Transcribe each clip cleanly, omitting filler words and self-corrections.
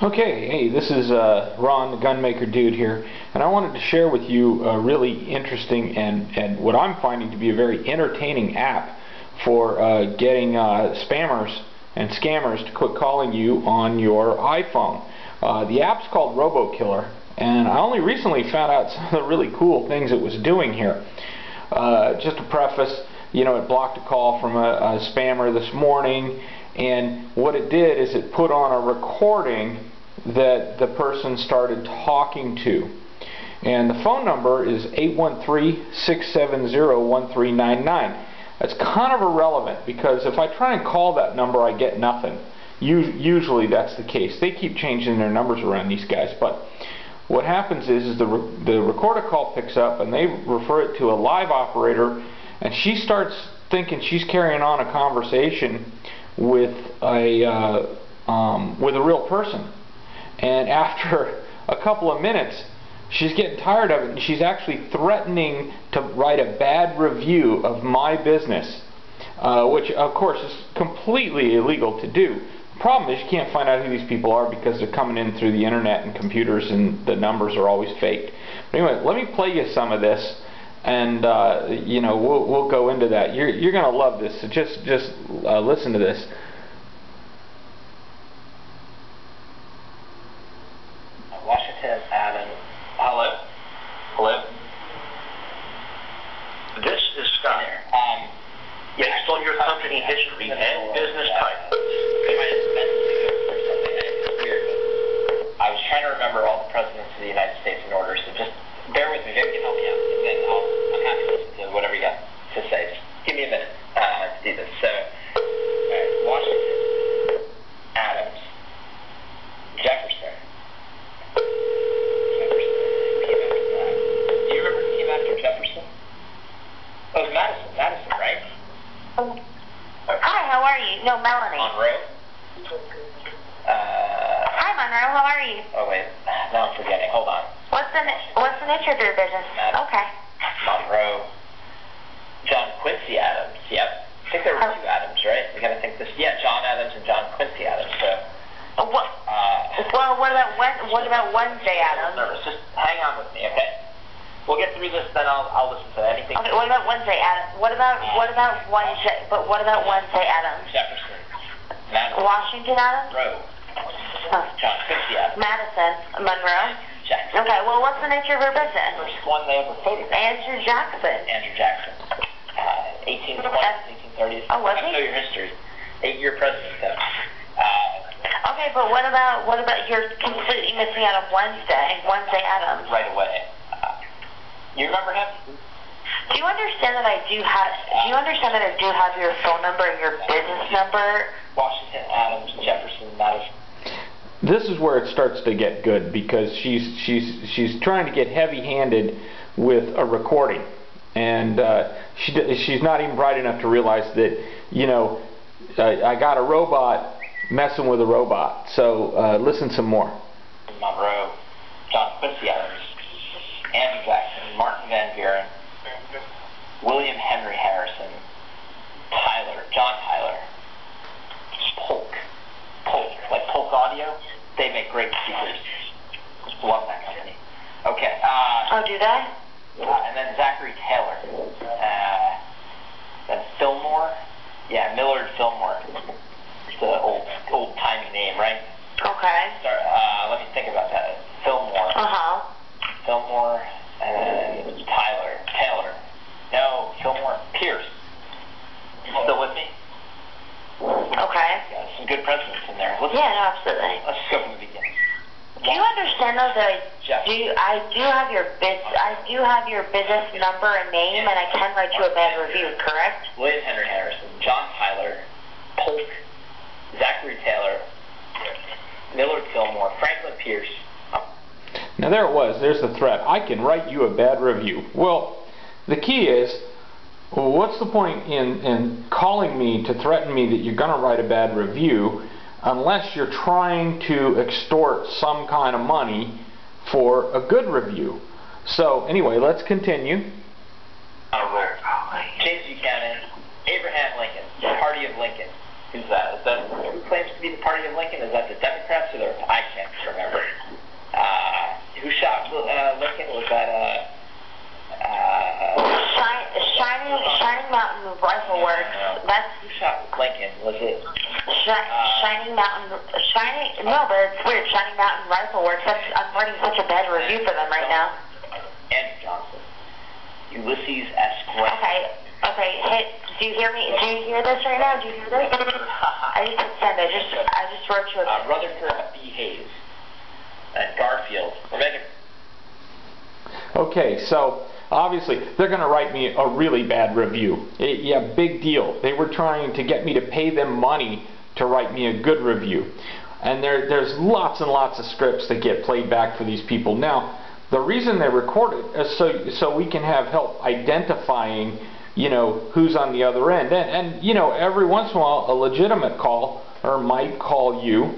Okay, hey, this is Ron, the Gunmaker Dude here, and I wanted to share with you a really interesting and what I'm finding to be a very entertaining app for getting spammers and scammers to quit calling you on your iPhone. The app's called Robokiller, and I only recently found out some of the really cool things it was doing here. Just to preface, you know, it blocked a call from a spammer this morning, and what it did is it put on a recording that the person started talking to. And the phone number is 813-670-1399. That's kind of irrelevant because if I try and call that number, I get nothing. Usually that's the case. They keep changing their numbers around, these guys. But what happens is the recorder call picks up and they refer it to a live operator, and she starts thinking she's carrying on a conversation with a real person. And after a couple of minutes, she's getting tired of it, and she's actually threatening to write a bad review of my business, which of course is completely illegal to do. The problem is you can't find out who these people are because they're coming in through the internet and computers, and the numbers are always faked. But anyway, let me play you some of this, and you know, we'll go into that. You're gonna love this. So just listen to this. Washington, Adam. Hello? Hello? This is Scott. Based on your company history and business type. I was trying to remember all the presidents of the United States in order, so just bear with me. Maybe you can help me out, and then I'm happy to listen to whatever you got to say. Just give me a minute to do this. So, Washington, Adams, Jefferson. Jefferson? Oh, it's Madison, right? Hi, how are you? No, Melanie. Monroe? Hi, Monroe, how are you? Oh, wait. Now I'm forgetting. Hold on. What's the nature of your business? Madison. Okay. Monroe. John Quincy Adams. Yep. I think there were two Adams, right? We gotta think this. Yeah, John Adams and John Quincy Adams. So. Well, what about Wednesday Adams? Just hang on with me, okay? We'll get through this, then I'll listen to anything. Okay, what about Wednesday Adams? What about Wednesday Adams? Jefferson. Madison. Washington Adams? Rowe. John Quincy Adams. Madison. Monroe? Jackson. Okay, well, what's the nature of your business? First one they ever photographed. Andrew Jackson. Andrew Jackson. 1820s, 1830s. Oh, was I he? know your history. 8-year president, though. Okay, but what about you're completely missing out on Wednesday Adams? Right away. You remember him? Do you understand that I do have your phone number and your business number? Washington, Adams, Jefferson, Madison. This is where it starts to get good because she's trying to get heavy-handed with a recording, and she's not even bright enough to realize that, you know, I got a robot messing with a robot. So listen some more. Monroe, John Quincy Adams, Andrew Jackson, Martin Van Buren, William Henry Harrison, John Tyler, Polk, like Polk Audio. They make great speakers. Love that company. Okay. Oh, do they? And then Zachary Taylor. Then Fillmore. Yeah, Millard Fillmore. It's the old-timey name, right? Okay. Let me think about that. Fillmore. Fillmore and Taylor. No, Fillmore. Pierce. Still with me? Okay. Yeah, some good presidents in there. Yeah, no, absolutely. Let's just go from the beginning. Do you understand though that I do have your business number and name, and I can write you a bad review, correct? William Henry Harrison, John Tyler, Polk, Zachary Taylor, Millard Fillmore, Franklin Pierce. Now there it was. There's the threat. I can write you a bad review. Well, the key is, what's the point in calling me to threaten me that you're going to write a bad review unless you're trying to extort some kind of money for a good review? So anyway, let's continue. James Buchanan, Abraham Lincoln, Party of Lincoln, Who's that? Is that who claims to be the party of Lincoln? Is that the Democrats or the? I can't remember. Who shot Lincoln? Was that Shining Mountain Rifle Works. That's who shot Lincoln? Was it? Shining Mountain. No, but it's weird. Shining Mountain Rifle Works. I'm writing such a bad review for them right now. Andrew Johnson. Ulysses S. Grant. Okay. Hey, do you hear me? Do you hear this right now? Do you hear this? I just hit send. I just wrote you a. Rutherford B. Hayes. And Garfield. We're making. Okay, so obviously they're going to write me a really bad review. Yeah, big deal. They were trying to get me to pay them money to write me a good review. And there's lots and lots of scripts that get played back for these people. Now, the reason they record it is so we can have help identifying, you know, who's on the other end. And you know, every once in a while a legitimate caller might call you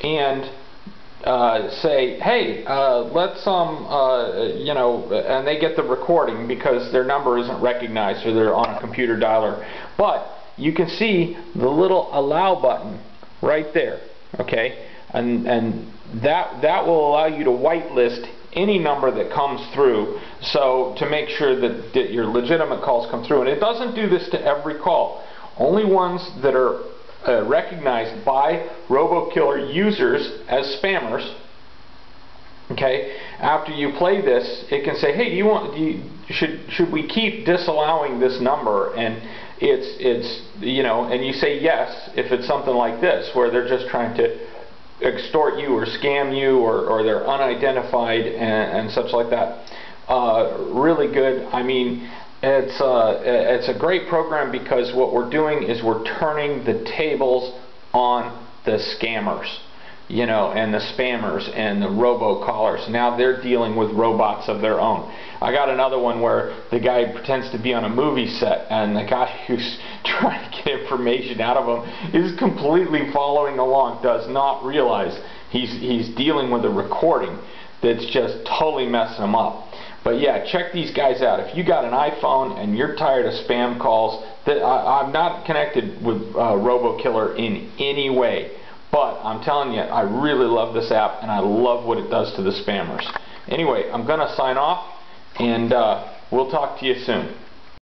and say, hey, let's you know, and they get the recording because their number isn't recognized or they're on a computer dialer. But you can see the little allow button right there, okay, and that will allow you to whitelist any number that comes through, so to make sure that your legitimate calls come through. And it doesn't do this to every call, only ones that are recognized by Robokiller users as spammers. Okay, after you play this, it can say, hey, should we keep disallowing this number? And it's you know, and you say yes if it's something like this where they're just trying to extort you or scam you, or they're unidentified and such like that. Really good. I mean, it's a great program because what we're doing is we're turning the tables on the scammers, you know, and the spammers and the robocallers. Now they're dealing with robots of their own. I got another one where the guy pretends to be on a movie set, and the guy who's trying to get information out of him is completely following along, does not realize he's dealing with a recording that's just totally messing him up. But yeah, check these guys out. If you got an iPhone and you're tired of spam calls, I'm not connected with Robokiller in any way, but I'm telling you, I really love this app and I love what it does to the spammers. Anyway, I'm going to sign off, and we'll talk to you soon.